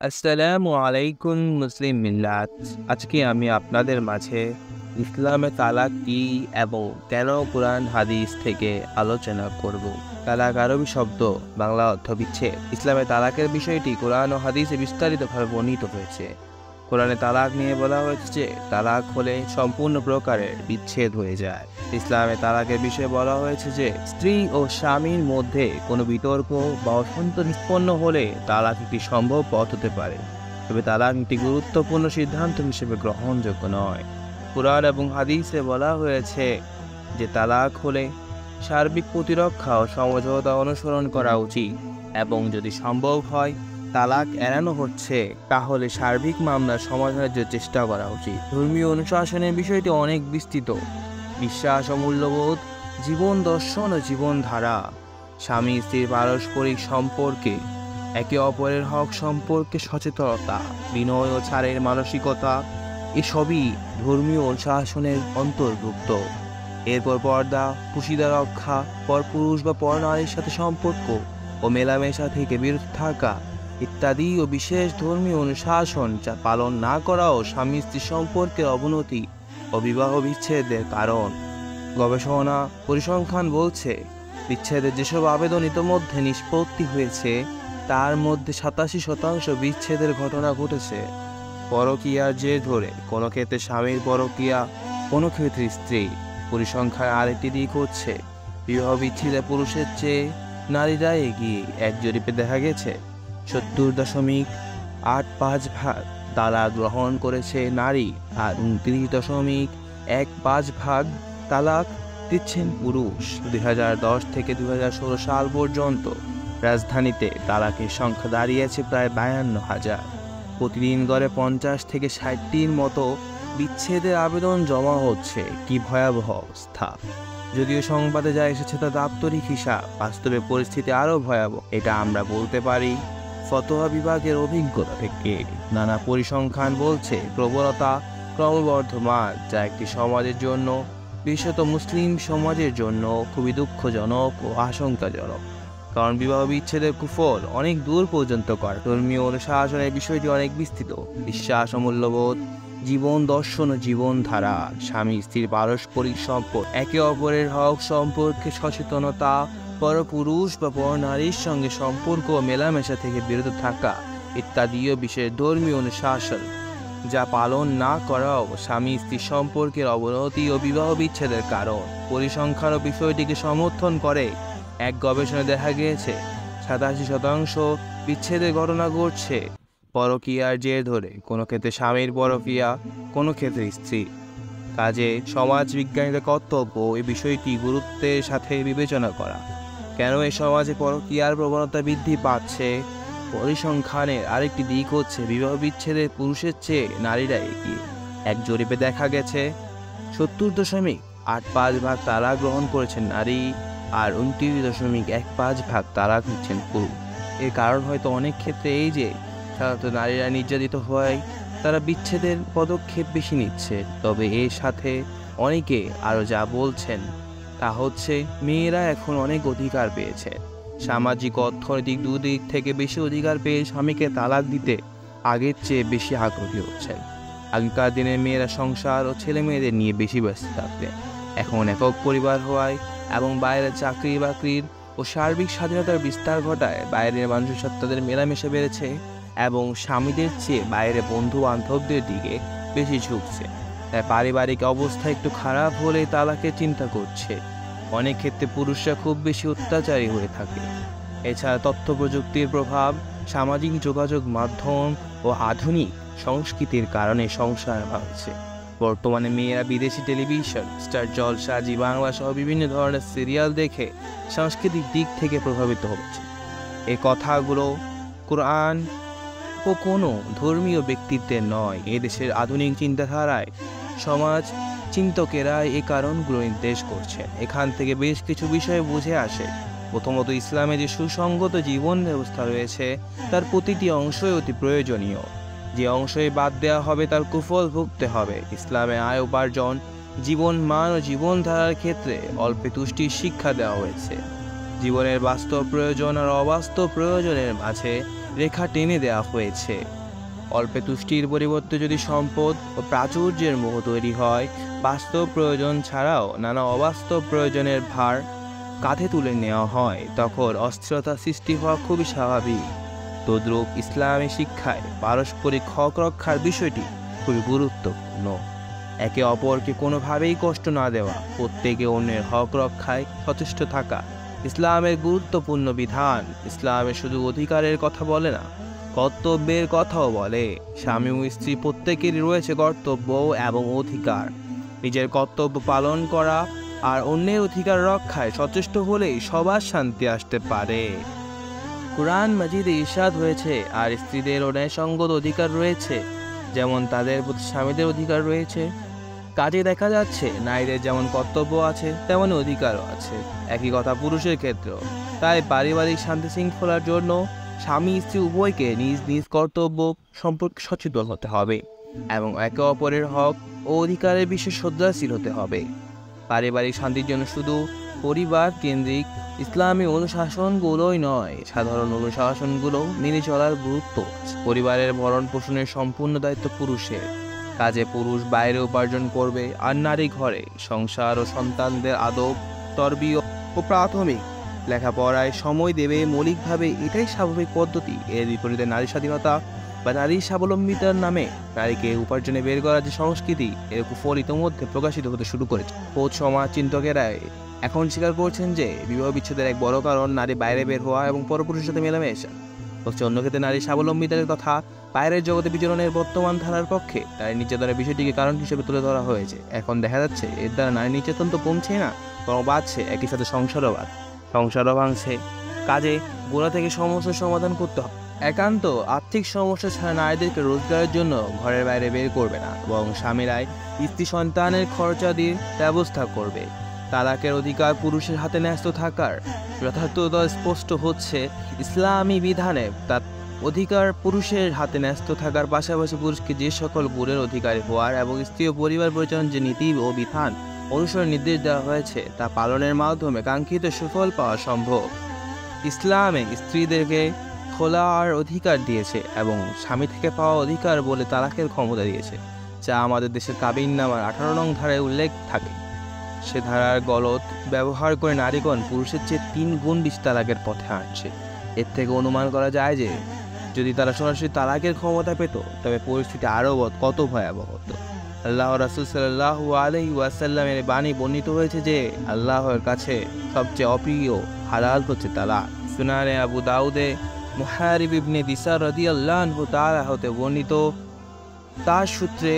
আসসালামু আলাইকুম মুসলিম মিল্লাত। আজকে আমি আপনাদের মাঝে ইসলামে তালাক কি এবং কেন কোরআন হাদিস থেকে আলোচনা করব। তালাক আরবি শব্দ, বাংলা অর্থ বিচ্ছেদ। ইসলামে তালাকের বিষয়টি কোরআন ও হাদিসে বিস্তারিতভাবে বর্ণিত হয়েছে। কোরআনে তালাক নিয়ে বলা হয়েছে যে তালাক হলে সম্পূর্ণ প্রকারের বিচ্ছেদ হয়ে যায়। ইসলামে তালাকের বিষয়ে বলা হয়েছে যে স্ত্রী ও স্বামীর মধ্যে কোনো বিতর্ক বা অসন্তোষ উৎপন্ন হলে তালাক একটি সম্ভব পথ হতে পারে, তবে তালাক একটি গুরুত্বপূর্ণ সিদ্ধান্ত হিসেবে গ্রহণযোগ্য নয়। কুরআন এবং হাদিসে বলা হয়েছে যে তালাক হলে সার্বিক প্রতিরক্ষা ও সমঝোতা অনুসরণ করা উচিত এবং যদি সম্ভব হয় তালাক এড়ানো হচ্ছে তাহলে সার্বিক মামলার সমাধানের জন্য চেষ্টা করা উচিত। ধর্মীয় অনুশাসনের বিষয়টি অনেক বিস্তৃত। বিশ্বাস ও মূল্যবোধ, জীবন দর্শন ও জীবনধারা, স্বামী স্ত্রীর পারস্পরিক সম্পর্কে, একে অপরের হক সম্পর্কে সচেতনতা, বিনয় ও ছাড়ের মানসিকতা, এসবই ধর্মীয় অনুশাসনের অন্তর্ভুক্ত। এরপর পর্দা, কুশিদা রক্ষা, পরপুরুষ বা পরনারীর সাথে সম্পর্ক ও মেলামেশা থেকে বিরত থাকা ইত্যাদি ও বিশেষ ধর্মীয় অনুশাসন যা পালন না করাও স্বামী স্ত্রী সম্পর্কের অবনতি ও বিবাহ বিচ্ছেদের কারণ। গবেষণা পরিসংখ্যান বলছে বিচ্ছেদের যেসব আবেদন ইতোমধ্যে নিষ্পত্তি হয়েছে তার মধ্যে 87% বিচ্ছেদের ঘটনা ঘটেছে পরকীয়ার জের ধরে। কোনো ক্ষেত্রে স্বামীর পরকীয়া, কোনো ক্ষেত্রে স্ত্রী। পরিসংখ্যার আরেকটি দিক হচ্ছে বিবাহ বিচ্ছেদে পুরুষের চেয়ে নারীরা এগিয়ে। এক জরিপে দেখা গেছে 70.85% তালাক গ্রহণ করেছে নারী আর 29.15% তালাক দিচ্ছেন পুরুষ। 2010 থেকে 2016 সাল পর্যন্ত রাজধানীতে তালাকের সংখ্যা দাঁড়িয়েছে প্রায় 52,000। প্রতিদিন গড়ে 50 থেকে 60টির মতো বিচ্ছেদের আবেদন জমা হচ্ছে। কি ভয়াবহ অবস্থা! যদিও সংবাদে যা এসেছে তা দাপ্তরিক হিসাব, বাস্তবে পরিস্থিতি আরও ভয়াবহ। এটা আমরা বলতে পারি ফতোয়া বিভাগের অভিজ্ঞতা থেকে। নানা পরিসংখ্যান বলছে প্রবণতা ক্রমবর্ধমান, যা একটি সমাজের জন্য, বিশেষত মুসলিম সমাজের জন্য খুবই দুঃখজনক ও আশঙ্কাজনক। কারণ বিবাহ বিচ্ছেদের কুফল অনেক দূর পর্যন্ত করে। ধর্মীয় অনুশাসনের বিষয়টি অনেক বিস্তৃত। বিশ্বাস ও মূল্যবোধ, জীবন দর্শন ও জীবনধারা, স্বামী স্ত্রীর পারস্পরিক সম্পর্ক, একে অপরের হক সম্পর্কে সচেতনতা, পরপুরুষ বা পরনারীর সঙ্গে সম্পর্ক ও মেলামেশা থেকে বিরত থাকা ইত্যাদিও বিশেষ ধর্মীয় অনুশাসন যা পালন না করাও স্বামী স্ত্রী সম্পর্কের অবনতি ও বিবাহ বিচ্ছেদের কারণ। পরিসংখ্যান ও বিষয়টিকে সমর্থন করে। এক গবেষণায় দেখা গিয়েছে 87% বিচ্ছেদের ঘটনা ঘটছে পরকীয়ার জের ধরে। কোনো ক্ষেত্রে স্বামীর পরকীয়া, কোনো ক্ষেত্রে স্ত্রী। কাজে সমাজ বিজ্ঞানীদের কর্তব্য এই বিষয়টি গুরুত্বের সাথে বিবেচনা করা। কেন এই সমাজে পরকীয়ার প্রবণতা বৃদ্ধি পাচ্ছে? পরিসংখ্যানের আরেকটি দিক হচ্ছে বিবাহ বিচ্ছেদে পুরুষের চেয়ে নারীরা এগিয়ে। এক জরিপে দেখা গেছে 70.85% তালাক গ্রহণ করেছেন নারী আর 29.15% তালাক নিচ্ছেন পুরুষ। এর কারণ হয়তো অনেক ক্ষেত্রে এই যে সাধারণত নারীরা নির্যাতিত হয়, তারা বিচ্ছেদের পদক্ষেপ বেশি নিচ্ছে। তবে এর সাথে অনেকে আরও যা বলছেন তা হচ্ছে মেয়েরা এখন অনেক অধিকার পেয়েছে। সামাজিক অর্থনৈতিক দুদিক থেকে বেশি অধিকার পেয়ে স্বামীকে তালাক দিতে আগের চেয়ে বেশি আগ্রহী হচ্ছেন। আগেকার দিনে মেয়েরা সংসার ও ছেলে মেয়েদের নিয়ে বেশি ব্যস্ত থাকতেন। এখন একক পরিবার হওয়ায় এবং বাইরের চাকরি বাকরির ও সার্বিক স্বাধীনতার বিস্তার ঘটায় বাইরের মানুষের সাথে তাদের মেলামেশা বেড়েছে এবং স্বামীদের চেয়ে বাইরে বন্ধু বান্ধবদের দিকে বেশি ঝুঁকছে। তাই পারিবারিক অবস্থা একটু খারাপ হলে তালাকের চিন্তা করছে। অনেক ক্ষেত্রে পুরুষরা খুব বেশি অত্যাচারী হয়ে থাকে। এছাড়া তথ্য প্রযুক্তির প্রভাব, সামাজিক যোগাযোগ মাধ্যম ও আধুনিক সংস্কৃতির কারণে সংসার ভাঙছে। বর্তমানে মেয়েরা বিদেশি টেলিভিশন, স্টার জলসা, জি বাংলা সহ বিভিন্ন ধরনের সিরিয়াল দেখে সাংস্কৃতিক দিক থেকে প্রভাবিত হচ্ছে। এই কথাগুলো কোরআন ও কোনো ধর্মীয় ব্যক্তিত্বের নয়, এদেশের আধুনিক চিন্তাধারায় সমাজ চিন্তকেরা এই কারণগুলো নির্দেশ করছেন। এখান থেকে বেশ কিছু বিষয় বুঝে আসে। প্রথমত, ইসলামে যে সুসংগত জীবন ব্যবস্থা রয়েছে তার প্রতিটি অংশই অতি প্রয়োজনীয়। যে অংশই বাদ দেওয়া হবে তার কুফল ভুগতে হবে। ইসলামে আয় উপার্জন, জীবন মান ও জীবনধারার ক্ষেত্রে অল্পে তুষ্টির শিক্ষা দেওয়া হয়েছে। জীবনের বাস্তব প্রয়োজন আর অবাস্তব প্রয়োজনের মাঝে রেখা টেনে দেওয়া হয়েছে। অল্পে তুষ্টির পরিবর্তে যদি সম্পদ ও প্রাচুর্যের মোহ তৈরি হয়, বাস্তব প্রয়োজন ছাড়াও নানা অবাস্তব প্রয়োজনের ভার কাঁধে তুলে নেওয়া হয়, তখন অস্থিরতা সৃষ্টি হওয়া খুবই স্বাভাবিক। তদ্রূপ ইসলামী শিক্ষায় পারস্পরিক হক রক্ষার বিষয়টি খুবই গুরুত্বপূর্ণ। একে অপরকে কোনোভাবেই কষ্ট না দেওয়া, প্রত্যেকে অন্যের হক রক্ষায় সচেষ্ট থাকা ইসলামের গুরুত্বপূর্ণ বিধান। ইসলামে শুধু অধিকারের কথা বলে না, কর্তব্যের কথাও বলে। স্বামী ও স্ত্রী প্রত্যেকেরই রয়েছে কর্তব্য এবং অধিকার। নিজের কর্তব্য পালন করা আর অন্যের অধিকার রক্ষায় সচেষ্ট হলেই সবার শান্তি আসতে পারে। কুরআন মাজিদে ইরশাদ হয়েছে, আর স্ত্রীদেরও ন্যায়সঙ্গত অধিকার রয়েছে, যেমন তাদের প্রতি স্বামীদের অধিকার রয়েছে। কাজে দেখা যাচ্ছে নারীদের যেমন কর্তব্য আছে তেমন অধিকারও আছে। একই কথা পুরুষের ক্ষেত্রেও। তাই পারিবারিক শান্তি শৃঙ্খলার জন্য স্বামী স্ত্রী উভয়কে নিজ নিজ কর্তব্য সম্পর্কে সচেতন হতে হবে এবং একে অপরের হক ও অধিকারের বিষয়ে শ্রদ্ধাশীল হতে হবে। পারিবারিক শান্তির জন্য শুধু পরিবার কেন্দ্রিক ইসলামী অনুশাসনগুলোই নয়, সাধারণ অনুশাসনগুলো মেনে চলার গুরুত্ব। পরিবারের ভরণ পোষণের সম্পূর্ণ দায়িত্ব পুরুষের। কাজে পুরুষ বাইরে উপার্জন করবে আর নারী ঘরে সংসার ও সন্তানদের আদব, তরবিয়ত ও প্রাথমিক লেখাপড়ায় সময় দেবে। মৌলিকভাবে এটাই স্বাভাবিক পদ্ধতি। এর বিপরীতে নারী স্বাধীনতা বা নারী স্বাবলম্বিতার নামে নারীকে উপার্জনে বের করার যে সংস্কৃতি, এর কুফল ইতোমধ্যে প্রকাশিত হতে শুরু করেছে। খোদ সমাজ চিন্তকেরা এখন স্বীকার করছেন যে বিবাহ বিচ্ছেদের এক বড় কারণ নারী বাইরে বের হওয়া এবং পরপুরুষের সাথে মেলামেশা। হচ্ছে অন্য ক্ষেত্রে নারী স্বাবলম্বিতার কথা বাইরের জগতে বিচরণের বর্তমান ধারার পক্ষে নারী নির্যাতনের বিষয়টিকে কারণ হিসেবে তুলে ধরা হয়েছে। এখন দেখা যাচ্ছে এর দ্বারা নারী নির্যাতন তো কমছে না, বরং বাড়ছে। একই সাথে সংসারও ভাঙছে। কাজে গোড়া থেকে সমস্যার সমাধান করতে হবে। একান্ত আর্থিক সমস্যা ছাড়া নারীদেরকে রোজগারের জন্য ঘরের বাইরে বের করবে না, এবং স্বামীরাই স্ত্রী সন্তানের খরচাদির ব্যবস্থা করবে। তালাকের অধিকার পুরুষের হাতে ন্যস্ত থাকার যথার্থতা স্পষ্ট হচ্ছে ইসলামী বিধানে। তার অধিকার পুরুষের হাতে ন্যস্ত থাকার পাশাপাশি পুরুষকে যে সকল গুণের অধিকারী হওয়ার এবং স্ত্রী ও পরিবার পরিচালনার যে নীতি ও বিধান অনুসরণ নির্দেশ দেওয়া হয়েছে, তা পালনের মাধ্যমে কাঙ্ক্ষিত সুফল পাওয়া সম্ভব। ইসলামে স্ত্রীদেরকে খোলার অধিকার দিয়েছে এবং স্বামী থেকে পাওয়া অধিকার বলে তালাকের ক্ষমতা দিয়েছে, যা আমাদের দেশের কাবিননামার 18 নং ধারায় উল্লেখ থাকে। সে ধারার গলত ব্যবহার করে নারীগণ পুরুষের চেয়ে 3 গুণ বেশি তালাকের পথে হাঁটছে। এর থেকে অনুমান করা যায় যে যদি তারা সরাসরি তালাকের ক্ষমতা পেত, তবে পরিস্থিতি আরও কত ভয়াবহ হতো। আল্লাহ রাসূল সাল্লাল্লাহু আলাইহি ওয়াসাল্লামের বাণী বর্ণিত হয়েছে যে আল্লাহর কাছে সবচেয়ে অপ্রিয় হালাল হচ্ছে তালাক। সুনানে আবু দাউদে মুহারিব ইবনে দিসার রাদিয়াল্লাহু আনহু তাআলা হতে বর্ণিত, তার সূত্রে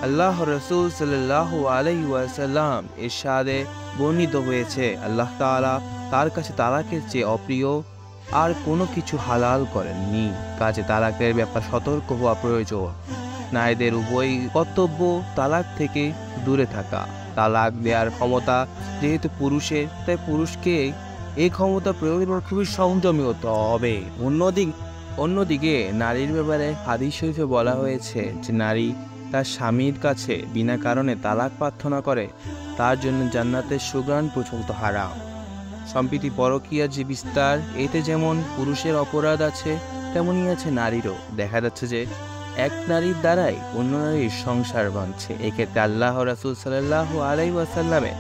আল্লাহ রাসূল সাল্লাল্লাহু আলাইহি ওয়াসাল্লাম ইরশাদে বর্ণিত হয়েছে, আল্লাহ তাআলা তার কাছে তালাকের চেয়ে অপ্রিয় আর কোনো কিছু হালাল করেননি। কাজে তালাকের ব্যাপার সতর্ক হওয়া প্রয়োজন। নারীদের উভয় কর্তব্য তালাক থেকে দূরে থাকা। তালাক দেওয়ার ক্ষমতা যেহেতু পুরুষের, তাই পুরুষকে এই ক্ষমতা প্রয়োগের পর খুবই সংযমী হতে হবে। অন্যদিকে নারীর ব্যাপারে হাদিস শরীফে বলা হয়েছে যে নারী তার স্বামীর কাছে বিনা কারণে তালাক প্রার্থনা করে, তার জন্য জান্নাতের সুঘ্রাণ পর্যন্ত হারাম। সম্প্রীতি পরকীয়ার যে বিস্তার, এতে যেমন পুরুষের অপরাধ আছে, তেমনই আছে নারীরও। দেখা যাচ্ছে যে এক নারীর দ্বারাই অন্য নারীর সংসার ভাঙছে। এক্ষেত্রে আল্লাহ রাসূল সাল্লাল্লাহু আলাইহি ওয়াসাল্লামের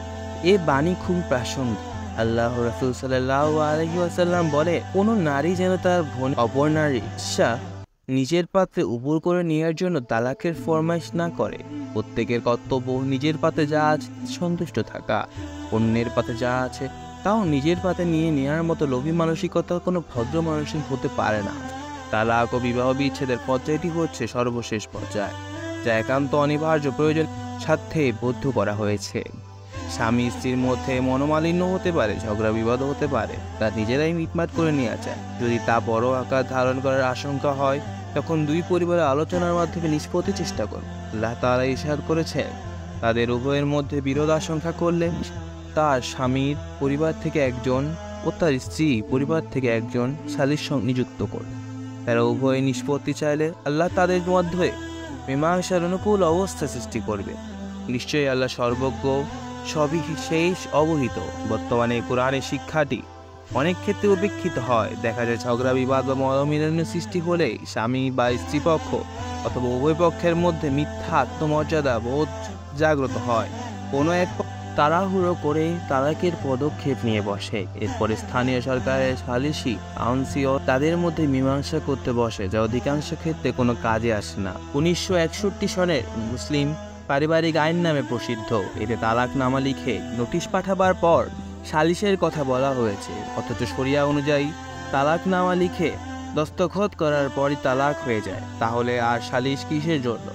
এ বাণী খুব প্রাসঙ্গিক। আল্লাহ রাসূল সাল্লাল্লাহু আলাইহি ওয়াসাল্লাম বলে, কোনো নারী যেন তার অপর নারীর ইচ্ছা নিজের পাত্রে উপর করে নেওয়ার জন্য তালাকের ফরমাইশ না করে। প্রত্যেকের কর্তব্য নিজের পাতে যা আছে সন্তুষ্ট থাকা। অন্যের পাতে যা আছে তাও নিজের পাতে নিয়ে নেওয়ার মতো লোভী মানসিকতা কোনো ভদ্র মানসিক হতে পারে না। তালাক ও বিবাহ বিচ্ছেদের পর্যায়টি হচ্ছে সর্বশেষ পর্যায়, যা একান্ত অনিবার্য প্রয়োজন স্বার্থে বদ্ধ করা হয়েছে। স্বামী স্ত্রীর মধ্যে মনোমালিন্য হতে পারে, ঝগড়া বিবাদ হতে পারে, তা নিজেরাই মিটমাট করে নেওয়া যায়। যদি তা বড় আকার ধারণ করার আশঙ্কা হয়, তখন দুই পরিবারের আলোচনার মাধ্যমে নিষ্পত্তির চেষ্টা করবে। আল্লাহ তাআলা ইরশাদ করেছেন, তাদের উভয়ের মধ্যে বিরোধ আশঙ্কা করলে তার স্বামীর পরিবার থেকে একজন ও তার স্ত্রী পরিবার থেকে একজন সালিস নিযুক্ত করবে। তারা উভয়ে নিষ্পত্তি চাইলে আল্লাহ তাদের মধ্যে মীমাংসার অনুকূল অবস্থা সৃষ্টি করবে। নিশ্চয়ই আল্লাহ সর্বজ্ঞ, সবিশেষ অবহিত। বর্তমানে কোরআনের শিক্ষাটি অনেক ক্ষেত্রে উপেক্ষিত হয়। দেখা যায় ঝগড়া বিবাদ বা মনোমালিন্যের সৃষ্টি হলে স্বামী বা স্ত্রী পক্ষ অথবা উভয় পক্ষের মধ্যে মিথ্যা আত্মমর্যাদা বোধ জাগ্রত হয়। কোনো এক তাড়াহুড়ো করে তালাকের পদক্ষেপ নিয়ে বসে। এরপরে স্থানীয় সরকারের সালিসি কাউন্সিল তাদের মধ্যে মীমাংসা করতে বসে, যা অধিকাংশ ক্ষেত্রে কোনো কাজে আসে না। 1961 সনের মুসলিম পারিবারিক আইন নামে প্রসিদ্ধ, এতে তালাকনামা লিখে নোটিশ পাঠাবার পর সালিসের কথা বলা হয়েছে। অথচ শরিয়া অনুযায়ী তালাকনামা লিখে দস্তখত করার পরই তালাক হয়ে যায়। তাহলে আর সালিস কিসের জন্য?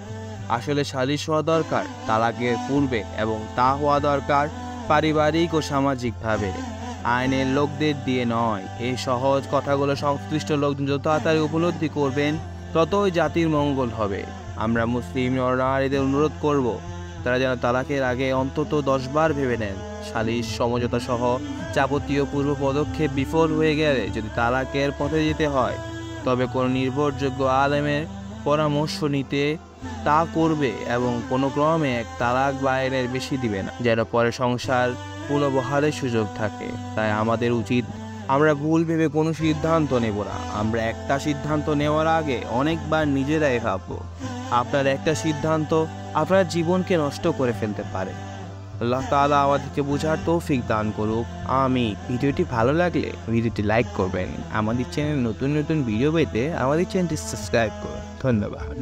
আসলে সালিস হওয়া দরকার তালাকের পূর্বে, এবং তা হওয়া দরকার পারিবারিক ও সামাজিকভাবে, আইনের লোকদের দিয়ে নয়। এই সহজ কথাগুলো সংশ্লিষ্ট লোকজন যত তাড়াতাড়ি উপলব্ধি করবেন, ততই জাতির মঙ্গল হবে। আমরা মুসলিম নরনারীদের অনুরোধ করব, তারা যেন তালাকের আগে অন্তত 10 বার ভেবে নেন। সালিস সমঝোতা সহ যাবতীয় পূর্ব পদক্ষেপ বিফল হয়ে গেলে যদি তালাকের পথে যেতে হয়, তবে কোনো নির্ভরযোগ্য আলেমের পরামর্শ নিতে তা করবে, এবং কোনো ক্রমে এক তালাক বা এর বেশি দিবে না, যেন পরে সংসার পুনর্বহারের সুযোগ থাকে। তাই আমাদের উচিত আমরা ভুল ভেবে কোনো সিদ্ধান্ত নেব না। আমরা একটা সিদ্ধান্ত নেওয়ার আগে অনেকবার নিজেরাই ভাববো। আপনার একটা সিদ্ধান্ত আপনার জীবনকে নষ্ট করে ফেলতে পারে। আল্লাহ তাআলা আমাদেরকে বোঝার তৌফিক দান করুক। ভিডিওটি ভালো লাগলে ভিডিওটি লাইক করবেন। আমাদের চ্যানেল নতুন নতুন ভিডিও পেতে আমাদের চ্যানেলটি সাবস্ক্রাইব করুন। ধন্যবাদ।